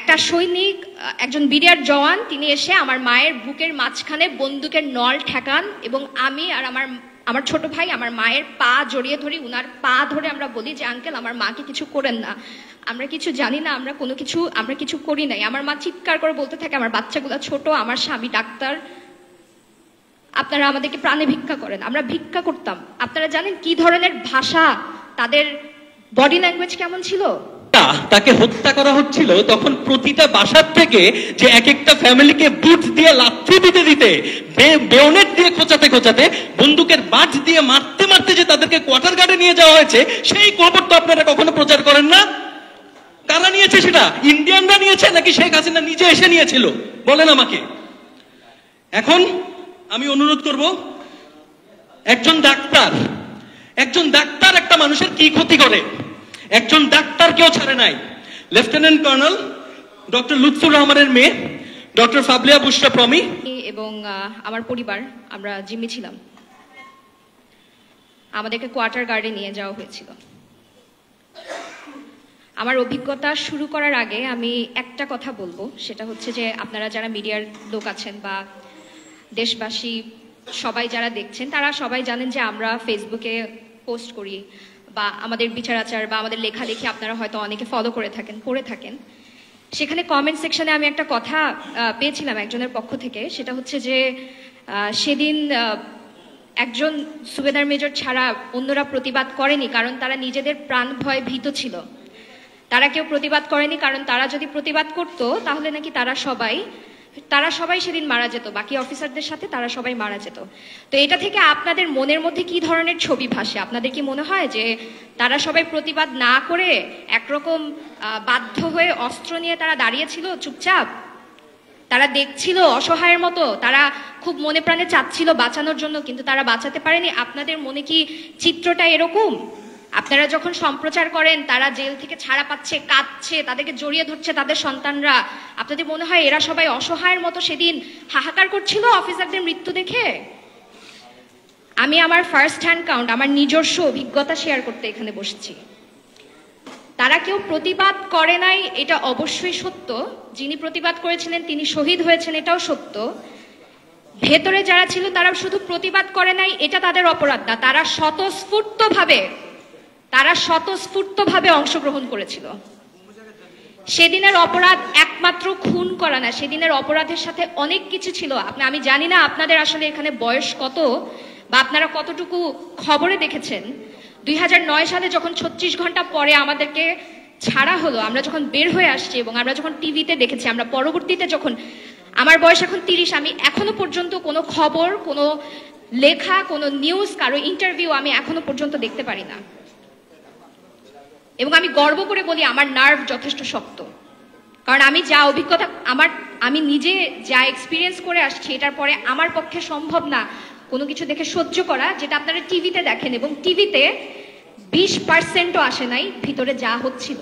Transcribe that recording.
একটা সৈনিক, একজন বিডিআর জওয়ান, তিনি এসে আমার মায়ের বুকের মাঝখানে বন্দুকের নল ঠেকান এবং আমি আর আমার ছোট ভাই আমার মায়ের পা জড়িয়ে ধরি, উনার পা ধরে আমরা বলি যে আঙ্কেল আমার মাকে কিছু করেন না, আমরা কিছু জানি না, আমরা কিছু করি নাই। আমার মা চিৎকার করে বলতে থাকে আমার বাচ্চাগুলো ছোট, আমার স্বামী ডাক্তার, আপনারা আমাদেরকে প্রাণে ভিক্ষা করেন। আমরা ভিক্ষা করতাম। আপনারা জানেন কি ধরনের ভাষা, তাদের বডি ল্যাঙ্গুয়েজ কেমন ছিল। তাকে হত্যা করা হচ্ছিল তখন প্রতিটা বাসার থেকে যে এক একটা ফ্যামিলিকে বুট দিয়ে লাথি দিতে দিতে, বেয়োনেট দিয়ে খোঁচাতে খোঁচাতে, বন্দুকের বাজ দিয়ে মারতে মারতে যে তাদেরকে কোয়ার্টার গার্ডে নিয়ে যাওয়া হয়েছে, সেই খবর তো আপনারা কখনো প্রচার করেন না। কারা নিয়েছে সেটা? ইন্ডিয়ানরা নিয়েছে নাকি শেখ হাসিনা নিজে এসে নিয়েছিল? বলেন আমাকে। এখন আমি অনুরোধ করব, একজন ডাক্তার একটা মানুষের কি ক্ষতি করে? একজন ডাক্তার কেউ ছাড়ে নাই। লেফটেন্যান্ট কর্নেল ডক্টর লুৎফুর রহমানের মেয়ে ডক্টর ফাবলিয়া বুশরা প্রমি এবং আমার পরিবার আমরা জিম্মি ছিলাম। আমাদেরকে কোয়ার্টার গার্ডে নিয়ে যাওয়া হয়েছিল। আমার অভিজ্ঞতা শুরু করার আগে আমি একটা কথা বলবো, সেটা হচ্ছে যে আপনারা যারা মিডিয়ার লোক আছেন বা দেশবাসী সবাই যারা দেখছেন, তারা সবাই জানেন যে আমরা ফেসবুকে পোস্ট করি বা আমাদের বিচার আচার বা আমাদের লেখালেখি আপনারা হয়তো অনেকে ফলো করে থাকেন, পড়ে থাকেন। সেখানে কমেন্ট সেকশনে আমি একটা কথা পেয়েছিলাম একজনের পক্ষ থেকে, সেটা হচ্ছে যে সেদিন একজন সুবেদার মেজর ছাড়া অন্যরা প্রতিবাদ করেনি কারণ তারা নিজেদের প্রাণ ভয়ে ভীত ছিল। তারা কেউ প্রতিবাদ করেনি কারণ তারা যদি প্রতিবাদ করতো তাহলে নাকি তারা সবাই সেদিন মারা যেত, বাকি অফিসারদের সাথে তারা সবাই মারা যেত। তো এটা থেকে আপনাদের মনের মধ্যে কি ধরনের ছবি ভাসে? আপনাদের কি মনে হয় যে তারা সবাই প্রতিবাদ না করে একরকম বাধ্য হয়ে অস্ত্র নিয়ে তারা দাঁড়িয়েছিল চুপচাপ, তারা দেখছিল অসহায়ের মতো, তারা খুব মনে প্রাণে চাচ্ছিল বাঁচানোর জন্য কিন্তু তারা বাঁচাতে পারেনি? আপনাদের মনে কি চিত্রটা এরকম? আপনারা যখন সম্প্রচার করেন তারা জেল থেকে ছাড়া পাচ্ছে, কাঁদছে, তাদেরকে জড়িয়ে ধরছে তাদের সন্তানরা, আপনাদের মনে হয় এরা সবাই অসহায়ের মতো সেদিন হাহাকার করছিল অফিসারদের মৃত্যু দেখে? আমি আমার ফার্স্ট হ্যান্ড কাউন্ট, আমার নিজস্ব অভিজ্ঞতা শেয়ার করতে এখানে বসেছি। তারা কেউ প্রতিবাদ করে নাই, এটা অবশ্যই সত্য। যিনি প্রতিবাদ করেছিলেন তিনি শহীদ হয়েছেন, এটাও সত্য। ভেতরে যারা ছিল তারা শুধু প্রতিবাদ করে নাই, এটা তাদের অপরাধ না, তারা স্বতঃস্ফূর্তভাবে অংশগ্রহণ করেছিল। সেদিনের অপরাধ একমাত্র খুন করা না, সেদিনের অপরাধের সাথে অনেক কিছু ছিল। আমি জানি না আপনাদের আসলে এখানে বয়স কত বা আপনারা কতটুকু খবরে দেখেছেন। 2009 সালে যখন 36 ঘন্টা পরে আমাদেরকে ছাড়া হলো, আমরা যখন বের হয়ে আসছি এবং আমরা যখন টিভিতে দেখেছি, আমরা পরবর্তীতে যখন, আমার বয়স এখন 30, আমি এখনো পর্যন্ত কোনো খবর, কোনো লেখা, কোনো নিউজ, কারো ইন্টারভিউ আমি এখনো পর্যন্ত দেখতে পারি না। এবং আমি গর্ব করে বলি আমার নার্ভ যথেষ্ট শক্ত, কারণ আমি যা অভিজ্ঞতা, আমি নিজে যা এক্সপিরিয়েন্স করে আসছি, এটার পরে আমার পক্ষে সম্ভব না কোনো কিছু দেখে সহ্য করা যেটা আপনারা টিভিতে দেখেন। এবং টিভিতে 20%ও আসে নাই ভিতরে যা হচ্ছিল।